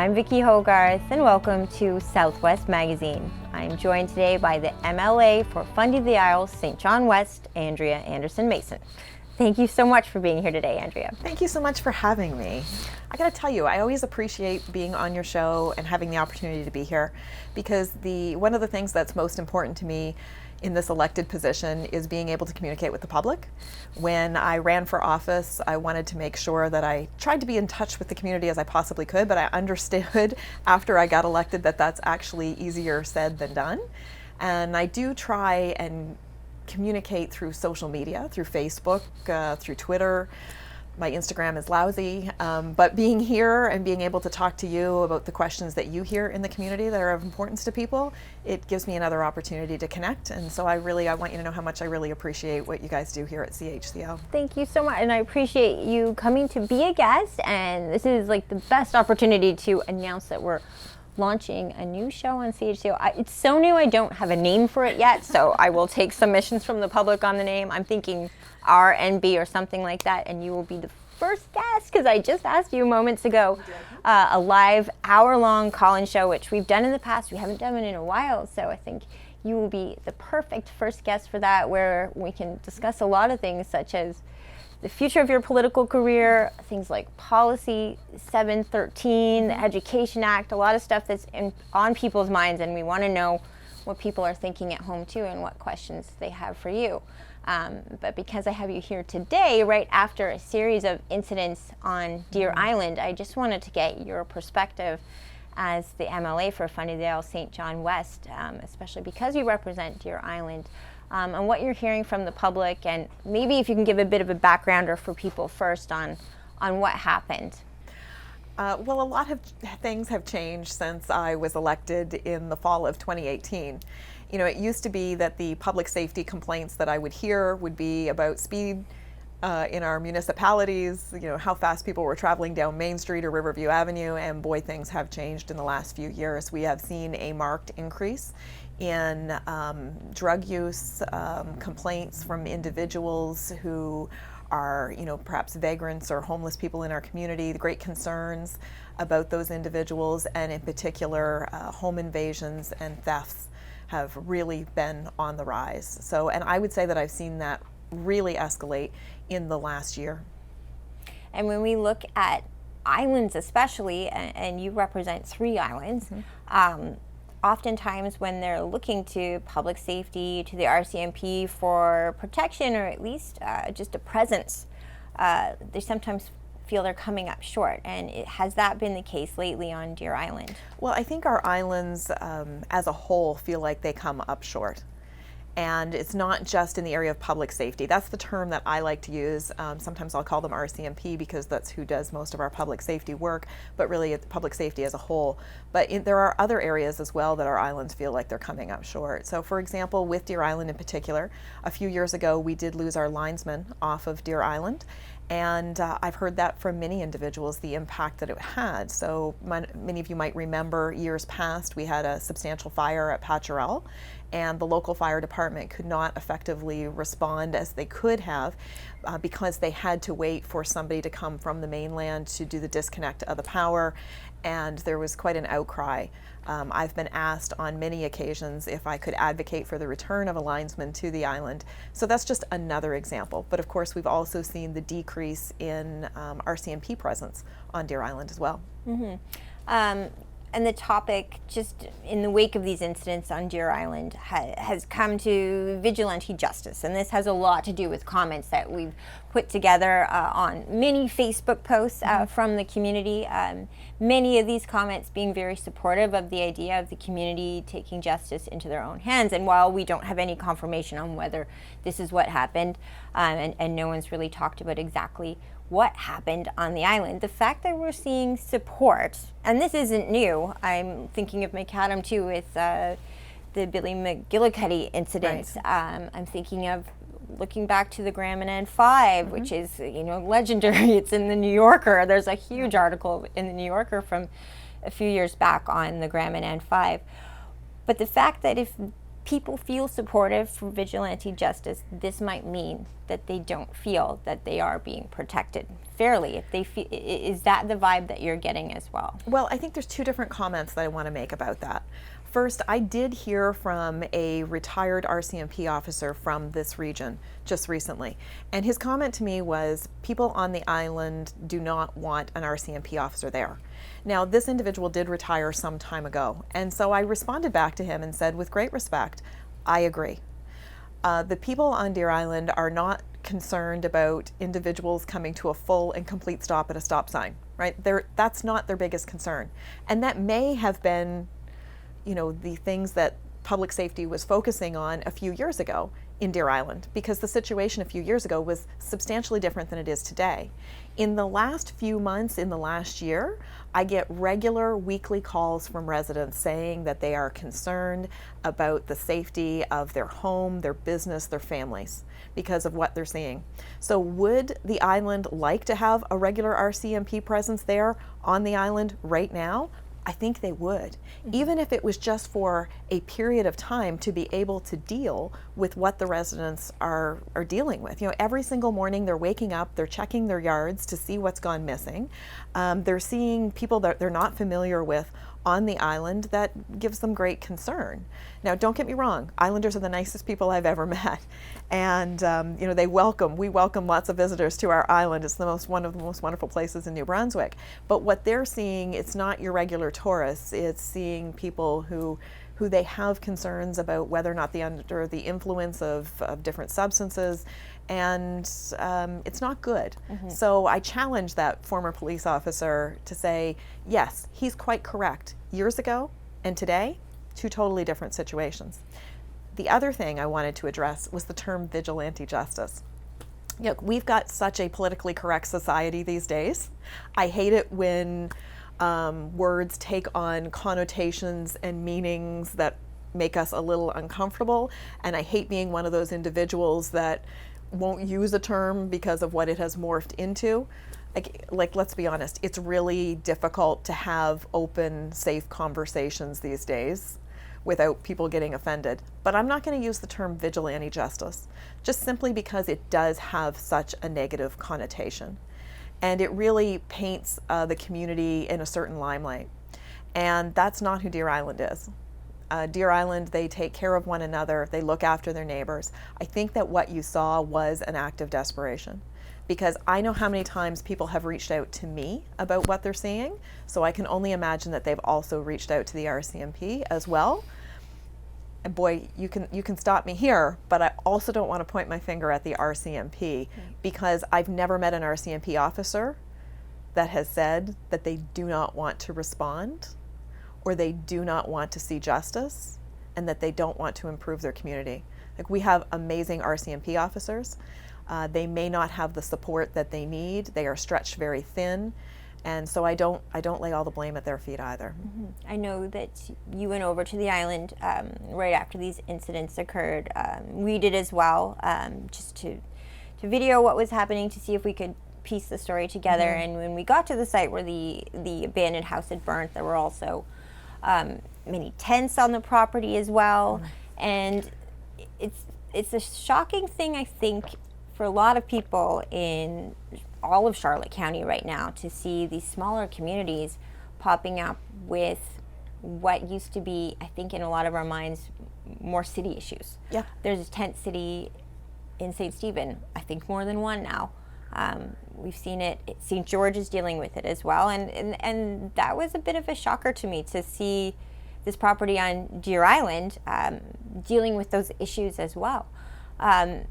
I'm Vicki Hogarth and welcome to Southwest Magazine. I'm joined today by the MLA for Fundy the Isles, St. John West, Andrea Anderson-Mason. Thank you so much for being here today, Andrea. Thank you so much for having me. I gotta tell you, I always appreciate being on your show and having the opportunity to be here, because one of the things that's most important to me in this elected position is being able to communicate with the public. When I ran for office, I wanted to make sure that I tried to be in touch with the community as I possibly could, but I understood after I got elected that that's actually easier said than done. And I do try and communicate through social media, through Facebook, through Twitter. My Instagram is lousy, but being here and being able to talk to you about the questions that you hear in the community that are of importance to people, it gives me another opportunity to connect. And so I want you to know how much I really appreciate what you guys do here at CHCO. Thank you so much, and I appreciate you coming to be a guest, and this is like the best opportunity to announce that we're launching a new show on CHCO. It's so new I don't have a name for it yet, so I will take submissions from the public on the name. I'm thinking RNB or something like that, and you will be the first guest, because I just asked you moments ago, a live hour-long call-in show, which we've done in the past. We haven't done it in a while, so I think you will be the perfect first guest for that, where we can discuss a lot of things such as the future of your political career, things like Policy 713, the Education Act, a lot of stuff that's on people's minds, and we want to know what people are thinking at home too and what questions they have for you. But because I have you here today, right after a series of incidents on Deer Island, I just wanted to get your perspective as the MLA for Fundy the Isles, St. John West, especially because you represent Deer Island. And what you're hearing from the public, and maybe if you can give a bit of a backgrounder for people first on what happened. Well, a lot of things have changed since I was elected in the fall of 2018. You know, it used to be that the public safety complaints that I would hear would be about speed in our municipalities, you know, how fast people were traveling down Main Street or Riverview Avenue, and boy, things have changed in the last few years. We have seen a marked increase in drug use, complaints from individuals who are, you know, perhaps vagrants or homeless people in our community, the great concerns about those individuals, and in particular, home invasions and thefts have really been on the rise. So, and I would say that I've seen that really escalate in the last year. And when we look at islands especially, and you represent 3 islands, oftentimes when they're looking to public safety, to the RCMP for protection, or at least just a presence, they sometimes feel they're coming up short. And has that been the case lately on Deer Island? Well, I think our islands as a whole feel like they come up short. And it's not just in the area of public safety. That's the term that I like to use. Sometimes I'll call them RCMP because that's who does most of our public safety work, but really it's public safety as a whole. But there are other areas as well that our islands feel like they're coming up short. So for example, with Deer Island in particular, a few years ago we did lose our linesman off of Deer Island. And I've heard that from many individuals, the impact that it had. So many of you might remember years past, we had a substantial fire at Patcherell, and the local fire department could not effectively respond as they could have because they had to wait for somebody to come from the mainland to do the disconnect of the power, and there was quite an outcry. I've been asked on many occasions if I could advocate for the return of a linesman to the island. So that's just another example. But of course, we've also seen the decrease in RCMP presence on Deer Island as well. And the topic, just in the wake of these incidents on Deer Island, has come to Vigilante Justice. And this has a lot to do with comments that we've put together on many Facebook posts from the community. Many of these comments being very supportive of the idea of the community taking justice into their own hands. And while we don't have any confirmation on whether this is what happened, and no one's really talked about exactly what happened on the island, the fact that we're seeing support, and this isn't new. I'm thinking of McAdam too with the Billy McGillicuddy incidents. Right. I'm thinking of looking back to the Graham and Ann 5, which is, you know, legendary. It's in the New Yorker. There's a huge article in the New Yorker from a few years back on the Graham and Ann 5. But the fact that if people feel supportive from vigilante justice, this might mean that they don't feel that they are being protected fairly. If they feel, is that the vibe that you're getting as well? Well, I think there's two different comments that I want to make about that. First, I did hear from a retired RCMP officer from this region just recently, and his comment to me was, people on the island do not want an RCMP officer there. Now, this individual did retire some time ago, and so I responded back to him and said, with great respect, I agree. The people on Deer Island are not concerned about individuals coming to a full and complete stop at a stop sign, right? That's not their biggest concern. And that may have been, you know, the things that public safety was focusing on a few years ago in Deer Island, because the situation a few years ago was substantially different than it is today. In the last few months, in the last year, I get regular weekly calls from residents saying that they are concerned about the safety of their home, their business, their families because of what they're seeing. So would the island like to have a regular RCMP presence there on the island right now? I think they would, even if it was just for a period of time to be able to deal with what the residents are dealing with. You know, every single morning they're waking up, they're checking their yards to see what's gone missing. They're seeing people that they're not familiar with on the island. That gives them great concern. Now, don't get me wrong, islanders are the nicest people I've ever met. And, you know, we welcome lots of visitors to our island. It's one of the most wonderful places in New Brunswick. But what they're seeing, it's not your regular tourists. It's seeing people who they have concerns about whether or not they're under the influence of different substances. And it's not good. So I challenge that former police officer to say, yes, he's quite correct. Years ago and today, two totally different situations. The other thing I wanted to address was the term vigilante justice. You know, we've got such a politically correct society these days. I hate it when words take on connotations and meanings that make us a little uncomfortable. And I hate being one of those individuals that won't use a term because of what it has morphed into. Like, let's be honest, it's really difficult to have open, safe conversations these days without people getting offended. But I'm not going to use the term vigilante justice, just simply because it does have such a negative connotation. And it really paints the community in a certain limelight. And that's not who Deer Island is. Deer Island, they take care of one another, they look after their neighbors. I think that what you saw was an act of desperation, because I know how many times people have reached out to me about what they're seeing, so I can only imagine that they've also reached out to the RCMP as well. And boy, you can stop me here, but I also don't want to point my finger at the RCMP, because I've never met an RCMP officer that has said that they do not want to respond, or they do not want to see justice, and that they don't want to improve their community. Like, we have amazing RCMP officers. They may not have the support that they need. They are stretched very thin. And so I don't lay all the blame at their feet either. I know that you went over to the island right after these incidents occurred. We did as well, just to video what was happening, to see if we could piece the story together. And when we got to the site where the abandoned house had burnt, there were also many tents on the property as well. And it's a shocking thing, I think, for a lot of people in all of Charlotte County right now, to see these smaller communities popping up with what used to be, I think in a lot of our minds, more city issues. Yeah. There's a tent city in St. Stephen, I think more than one now. We've seen it, St. George is dealing with it as well, and that was a bit of a shocker to me, to see this property on Deer Island dealing with those issues as well.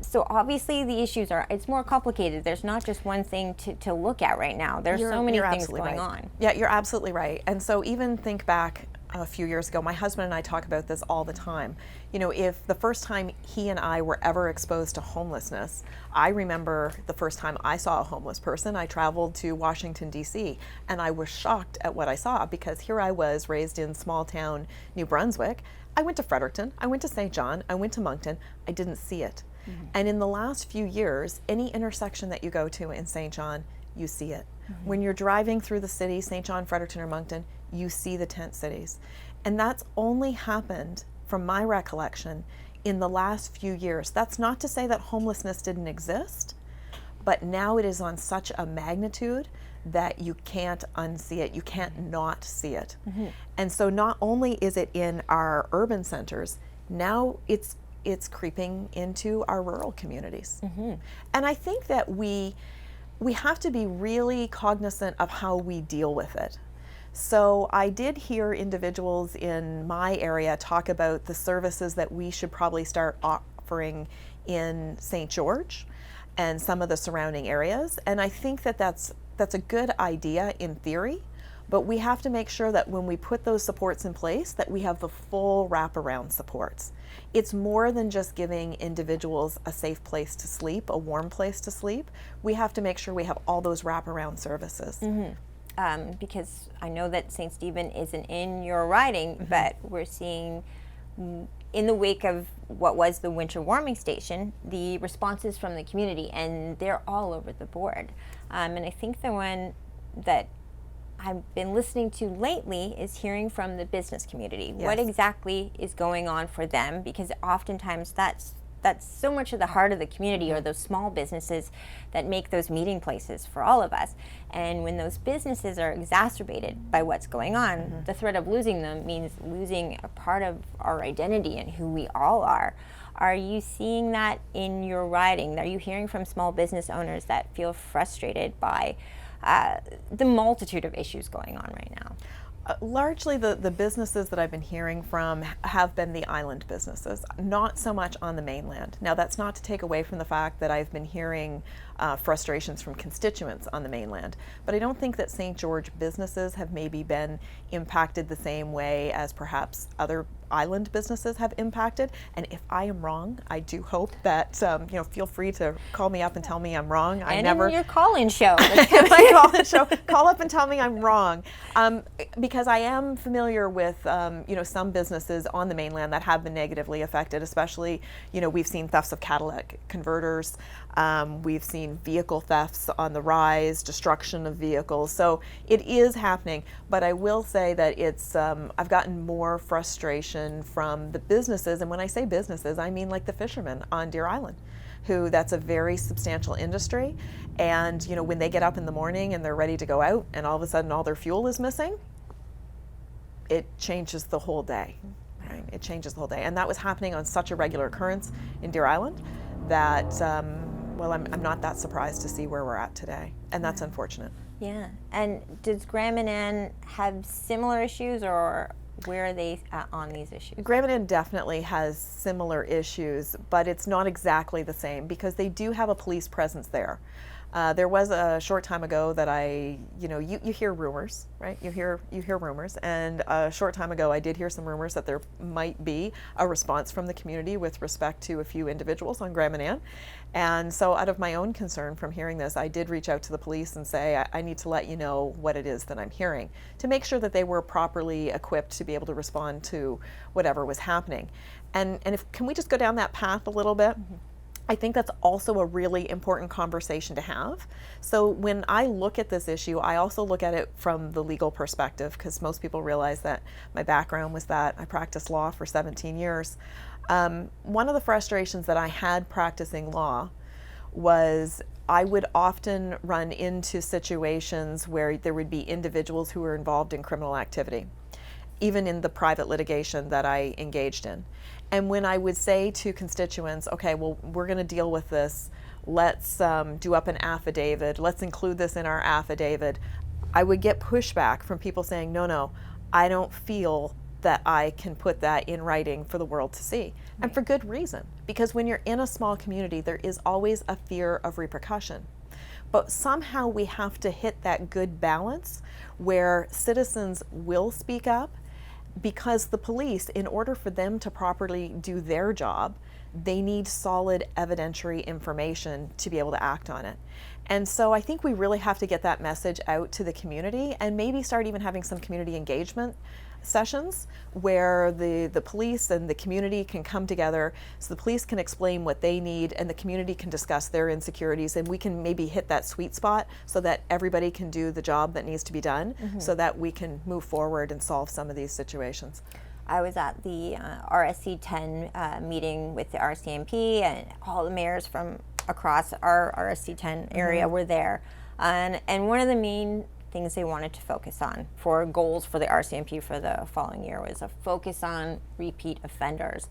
So obviously the issues it's more complicated. There's not just one thing to look at right now. There's so many things going on. Yeah, you're absolutely right. And so even think back a few years ago, my husband and I talk about this all the time. You know, if the first time he and I were ever exposed to homelessness, I remember the first time I saw a homeless person, I traveled to Washington, D.C., and I was shocked at what I saw, because here I was raised in small town New Brunswick. I went to Fredericton, I went to St. John, I went to Moncton, I didn't see it. And in the last few years, any intersection that you go to in St. John, you see it. When you're driving through the city, St. John, Fredericton, or Moncton, you see the tent cities. And that's only happened from my recollection, in the last few years. That's not to say that homelessness didn't exist, but now it is on such a magnitude that you can't unsee it, you can't not see it. And so not only is it in our urban centers, now it's creeping into our rural communities. And I think that we have to be really cognizant of how we deal with it. So I did hear individuals in my area talk about the services that we should probably start offering in St. George and some of the surrounding areas. And I think that that's a good idea in theory, but we have to make sure that when we put those supports in place, that we have the full wraparound supports. It's more than just giving individuals a safe place to sleep, a warm place to sleep. We have to make sure we have all those wraparound services. Because I know that St. Stephen isn't in your riding, but we're seeing in the wake of what was the winter warming station, the responses from the community, and they're all over the board. And I think the one that I've been listening to lately is hearing from the business community. Yes. What exactly is going on for them? Because oftentimes that's so much of the heart of the community, or those small businesses that make those meeting places for all of us. And when those businesses are exacerbated by what's going on, the threat of losing them means losing a part of our identity and who we all are. Are you seeing that in your riding? Are you hearing from small business owners that feel frustrated by the multitude of issues going on right now? Largely the businesses that I've been hearing from have been the island businesses, not so much on the mainland. Now that's not to take away from the fact that I've been hearing frustrations from constituents on the mainland, but I don't think that St. George businesses have maybe been impacted the same way as perhaps other island businesses have impacted. And if I am wrong, I do hope that feel free to call me up and tell me I'm wrong. And in your call-in show. My call-in show, call up and tell me I'm wrong, because I am familiar with some businesses on the mainland that have been negatively affected. Especially, we've seen thefts of catalytic converters. We've seen vehicle thefts on the rise, destruction of vehicles. So it is happening, but I will say that it's I've gotten more frustration from the businesses, and when I say businesses, I mean like the fishermen on Deer Island, that's a very substantial industry, and when they get up in the morning and they're ready to go out and all of a sudden all their fuel is missing, it changes the whole day. Right? It changes the whole day, and that was happening on such a regular occurrence in Deer Island that I'm not that surprised to see where we're at today, and that's unfortunate. Yeah, and does Graham and Ann have similar issues, or where are they on these issues? Graham and Ann definitely has similar issues, but it's not exactly the same because they do have a police presence there. There was a short time ago that you hear rumors, right? You hear rumors, and a short time ago I did hear some rumors that there might be a response from the community with respect to a few individuals on Graham and Ann. And so out of my own concern from hearing this, I did reach out to the police and say, I need to let you know what it is that I'm hearing, to make sure that they were properly equipped to be able to respond to whatever was happening. And can we just go down that path a little bit? I think that's also a really important conversation to have. So when I look at this issue, I also look at it from the legal perspective, because most people realize that my background was that I practiced law for 17 years. One of the frustrations that I had practicing law was I would often run into situations where there would be individuals who were involved in criminal activity, even in the private litigation that I engaged in. And when I would say to constituents, okay, well, we're going to deal with this, let's do up an affidavit, let's include this in our affidavit, I would get pushback from people saying, no, I don't feel that I can put that in writing for the world to see. Right. And for good reason, because when you're in a small community, there is always a fear of repercussion. But somehow we have to hit that good balance where citizens will speak up, because the police, in order for them to properly do their job, they need solid evidentiary information to be able to act on it. And so I think we really have to get that message out to the community, and maybe start even having some community engagement sessions where the police and the community can come together, so the police can explain what they need and the community can discuss their insecurities, and we can maybe hit that sweet spot so that everybody can do the job that needs to be done, so that we can move forward and solve some of these situations. I was at the RSC 10 meeting with the RCMP, and all the mayors from across our RSC 10 area were there. And one of the main things they wanted to focus on for goals for the RCMP for the following year was a focus on repeat offenders.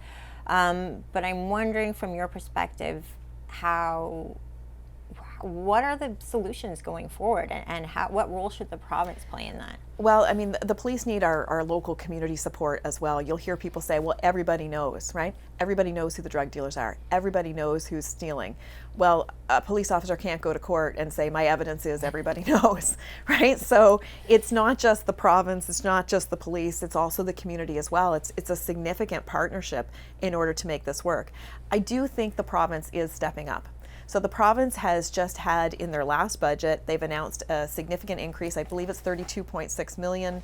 But I'm wondering from your perspective, what are the solutions going forward, and what role should the province play in that? Well, I mean, the police need our local community support as well. You'll hear people say, well, everybody knows, right? Everybody knows who the drug dealers are. Everybody knows who's stealing. Well, a police officer can't go to court and say, my evidence is everybody knows, right? So it's not just the province, it's not just the police, it's also the community as well. It's a significant partnership in order to make this work. I do think the province is stepping up. So the province has just had, in their last budget, they've announced a significant increase. I believe it's $32.6 million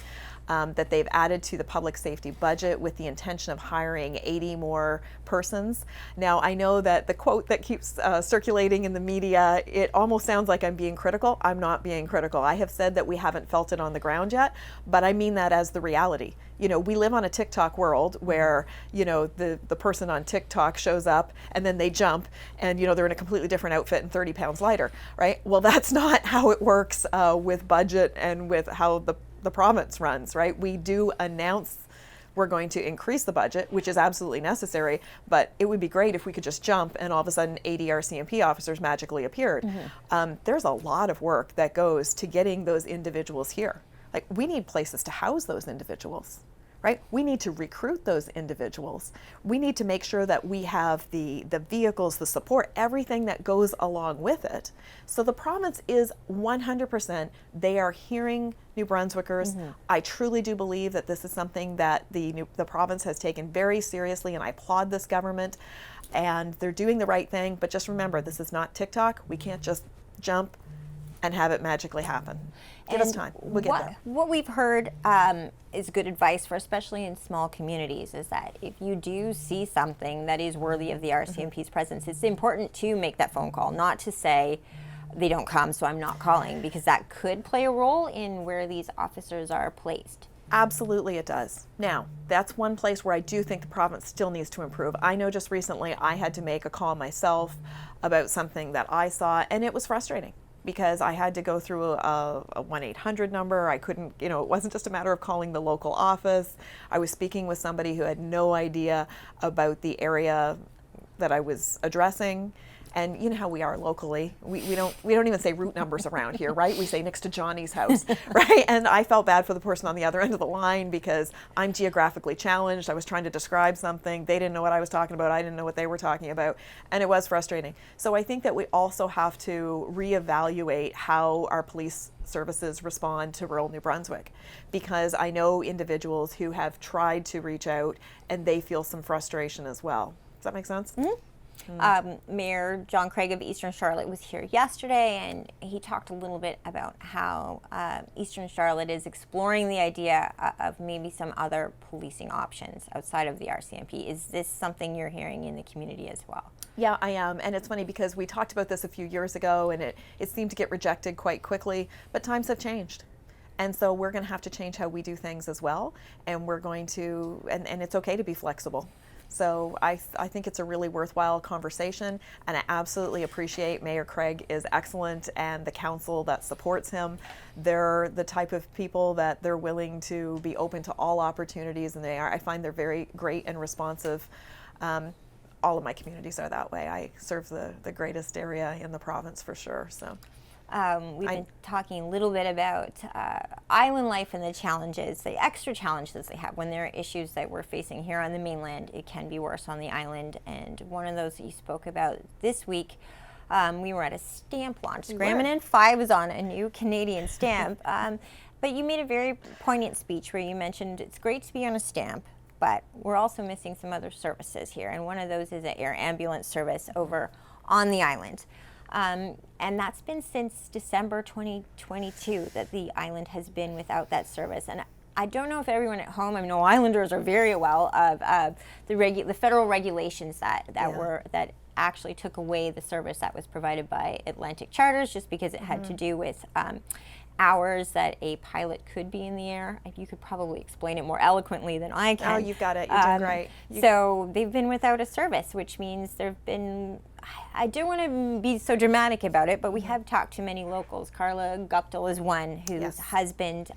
that they've added to the public safety budget with the intention of hiring 80 more persons. Now, I know that the quote that keeps circulating in the media, it almost sounds like I'm being critical. I'm not being critical. I have said that we haven't felt it on the ground yet, but I mean that as the reality. You know, we live on a TikTok world where, you know, the person on TikTok shows up and then they jump and, you know, they're in a completely different outfit and 30 pounds lighter, right? Well, that's not how it works with budget and with how the province runs, right? We do announce we're going to increase the budget, which is absolutely necessary, but it would be great if we could just jump and all of a sudden 80 RCMP officers magically appeared. There's a lot of work that goes to getting those individuals here. Like, we need places to house those individuals, right? We need to recruit those individuals. We need to make sure that we have the vehicles, the support, everything that goes along with it. So the province is 100%, they are hearing New Brunswickers. I truly do believe that this is something that the province has taken very seriously, and I applaud this government, and they're doing the right thing. But just remember, this is not TikTok. We can't just jump and have it magically happen. Give us time. We'll get there. What we've heard is good advice for, especially in small communities, is that if you do see something that is worthy of the RCMP's presence, it's important to make that phone call, not to say they don't come, so I'm not calling, because that could play a role in where these officers are placed. Absolutely it does. Now, that's one place where I do think the province still needs to improve. I know just recently I had to make a call myself about something that I saw, and it was frustrating, because I had to go through a 1-800 number. I couldn't, you know, it wasn't just a matter of calling the local office. I was speaking with somebody who had no idea about the area that I was addressing. And you know how we are locally. We don't even say route numbers around here, right? We say next to Johnny's house, right? And I felt bad for the person on the other end of the line, because I'm geographically challenged. I was trying to describe something. They didn't know what I was talking about. I didn't know what they were talking about. And it was frustrating. So I think that we also have to reevaluate how our police services respond to rural New Brunswick, because I know individuals who have tried to reach out and they feel some frustration as well. Does that make sense? Mm-hmm. Mayor John Craig of Eastern Charlotte was here yesterday, and he talked a little bit about how Eastern Charlotte is exploring the idea of maybe some other policing options outside of the RCMP. Is this something you're hearing in the community as well? Yeah, I am. And it's funny because we talked about this a few years ago, and it seemed to get rejected quite quickly, but times have changed. And so we're going to have to change how we do things as well, and we're going to, and it's okay to be flexible. So I think it's a really worthwhile conversation, and I absolutely appreciate Mayor Craig is excellent, and the council that supports him. They're the type of people that they're willing to be open to all opportunities, and I find they're very great and responsive. All of my communities are that way. I serve the greatest area in the province for sure. So. We've been talking a little bit about island life and the challenges, the extra challenges they have when there are issues that we're facing here on the mainland. It can be worse on the island, and one of those that you spoke about this week, we were at a stamp launch. Scramming in 5 is on a new Canadian stamp, but you made a very poignant speech where you mentioned it's great to be on a stamp, but we're also missing some other services here, and one of those is an air ambulance service over on the island. And that's been since December 2022 that the island has been without that service. And I don't know if everyone at home, I know Islanders are very well of the federal regulations that actually took away the service that was provided by Atlantic Charters, just because it had to do with hours that a pilot could be in the air. You could probably explain it more eloquently than I can. Oh, you've got it. You're doing great. So they've been without a service, which means there've been, I don't want to be so dramatic about it, but we have talked to many locals. Carla Guptill is one whose husband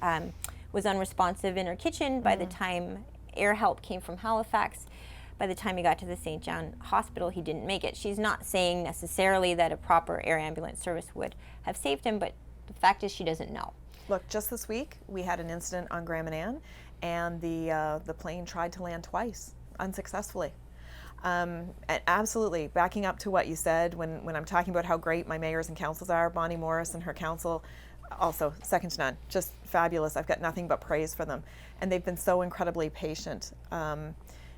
was unresponsive in her kitchen by the time air help came from Halifax. By the time he got to the St. John Hospital, he didn't make it. She's not saying necessarily that a proper air ambulance service would have saved him, but the fact is she doesn't know. Look, just this week we had an incident on Graham and Ann, and the plane tried to land twice unsuccessfully. And absolutely, backing up to what you said when I'm talking about how great my mayors and councils are, Bonnie Morris and her council, also second to none, just fabulous. I've got nothing but praise for them, and they've been so incredibly patient.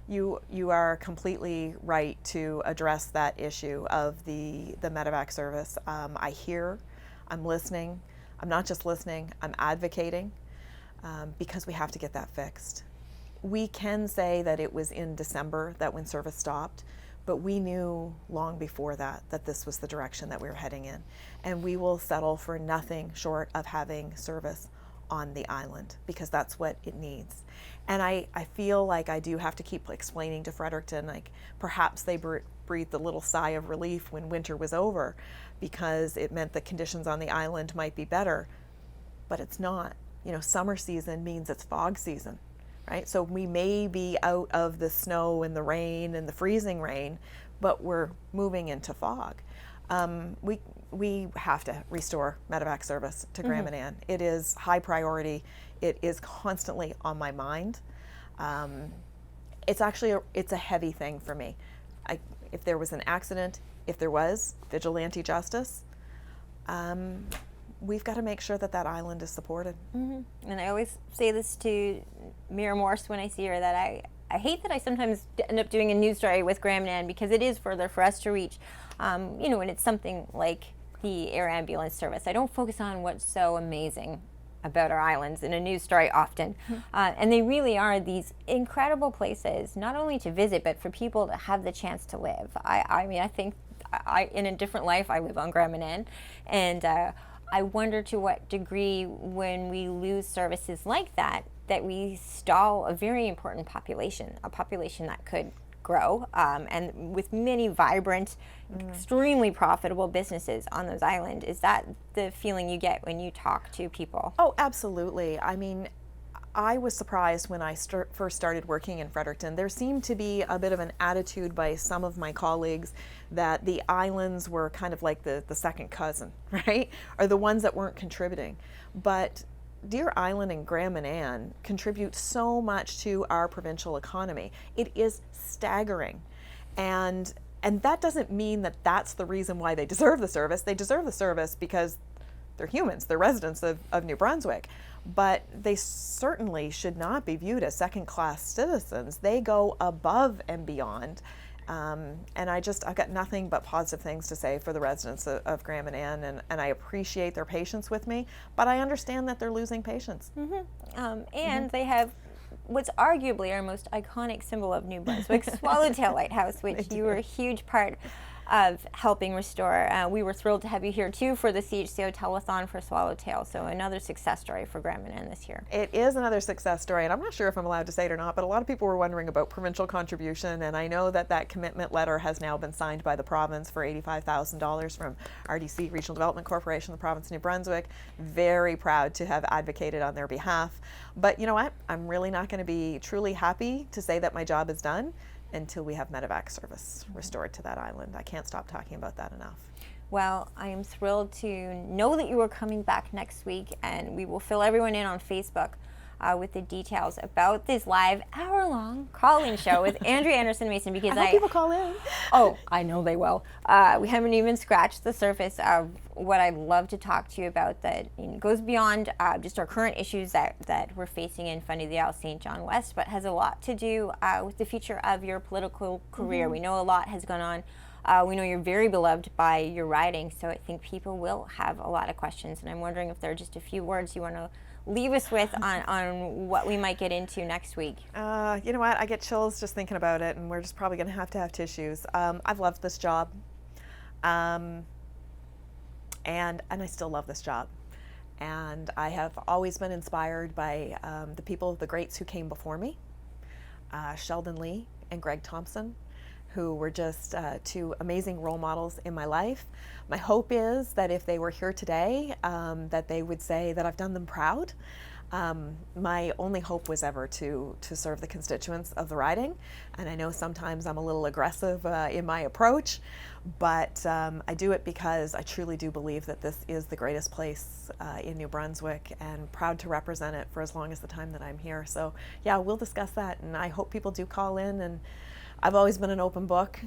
You are completely right to address that issue of the Medevac service. I hear, I'm listening. I'm not just listening, I'm advocating because we have to get that fixed. We can say that it was in December that when service stopped, but we knew long before that this was the direction that we were heading in. And we will settle for nothing short of having service on the island because that's what it needs. And I feel like I do have to keep explaining to Fredericton, like perhaps they breathed a little sigh of relief when winter was over because it meant the conditions on the island might be better, but it's not. You know, summer season means it's fog season, right? So we may be out of the snow and the rain and the freezing rain, but we're moving into fog. We have to restore Medevac service to Graham and Ann. It is high priority. It is constantly on my mind. It's actually it's a heavy thing for me. If there was an accident, if there was Vigilante Justice, we've got to make sure that island is supported. And I always say this to Mira Morse when I see her, that I hate that I sometimes end up doing a news story with Graham and Ann because it is further for us to reach. You know, and it's something like the air ambulance service. I don't focus on what's so amazing about our islands in a news story often. And they really are these incredible places, not only to visit, but for people to have the chance to live. I mean, I think in a different life, I live on Graham and Ann, and I wonder to what degree when we lose services like that we stall a very important population, a population that could grow, and with many vibrant, extremely profitable businesses on those islands. Is that the feeling you get when you talk to people? Oh, absolutely. I mean, I was surprised when I first started working in Fredericton. There seemed to be a bit of an attitude by some of my colleagues that the islands were kind of like the second cousin, right? Or the ones that weren't contributing. But Deer Island and Graham and Ann contribute so much to our provincial economy. It is staggering. And that doesn't mean that that's the reason why they deserve the service. They deserve the service because they're humans, they're residents of New Brunswick. But they certainly should not be viewed as second-class citizens. They go above and beyond. And I've got nothing but positive things to say for the residents of Graham and Ann, and I appreciate their patience with me, but I understand that they're losing patience. And they have what's arguably our most iconic symbol of New Brunswick, Swallowtail Lighthouse, which you were a huge part of helping restore. We were thrilled to have you here too for the CHCO Telethon for Swallowtail, so another success story for Graham and Ann this year. It is another success story, and I'm not sure if I'm allowed to say it or not, but a lot of people were wondering about provincial contribution, and I know that commitment letter has now been signed by the province for $85,000 from RDC, Regional Development Corporation, the province of New Brunswick. Very proud to have advocated on their behalf. But you know what? I'm really not going to be truly happy to say that my job is done until we have Medevac service restored to that island. I can't stop talking about that enough. Well, I am thrilled to know that you are coming back next week, and we will fill everyone in on Facebook with the details about this live hour-long call-in show with Andrea Anderson-Mason, because I hope people call in. Oh, I know they will. We haven't even scratched the surface of what I'd love to talk to you about that goes beyond just our current issues that we're facing in Fundy the Isle St. John West, but has a lot to do with the future of your political career. We know a lot has gone on. We know you're very beloved by your riding, so I think people will have a lot of questions, and I'm wondering if there are just a few words you want to leave us with on what we might get into next week. You know what? I get chills just thinking about it, and we're just probably going to have tissues. I've loved this job, and I still love this job. And I have always been inspired by the people, the greats who came before me, Sheldon Lee and Greg Thompson, who were just two amazing role models in my life. My hope is that if they were here today, that they would say that I've done them proud. My only hope was ever to serve the constituents of the riding, and I know sometimes I'm a little aggressive in my approach, but I do it because I truly do believe that this is the greatest place in New Brunswick, and proud to represent it for as long as the time that I'm here. So yeah, we'll discuss that, and I hope people do call in, and I've always been an open book.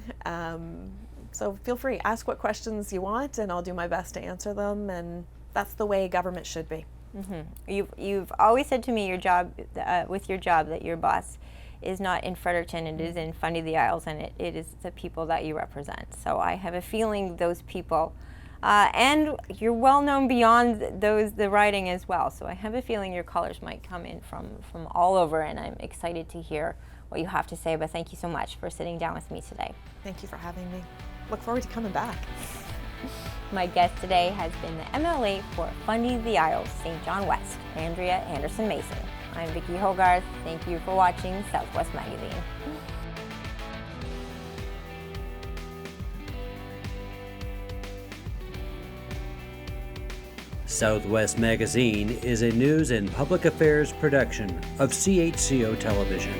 So feel free, ask what questions you want, and I'll do my best to answer them, and that's the way government should be. Mm-hmm. You've always said to me your job, with your job, that your boss is not in Fredericton, it is in Fundy the Isles, and it is the people that you represent. So I have a feeling those people, and you're well known beyond the riding as well. So I have a feeling your callers might come in from all over, and I'm excited to hear what you have to say. But thank you so much for sitting down with me today. Thank you for having me. Look forward to coming back. My guest today has been the MLA for Fundy the Isles, St. John West, Andrea Anderson-Mason. I'm Vicki Hogarth. Thank you for watching Southwest Magazine. Southwest Magazine is a news and public affairs production of CHCO Television.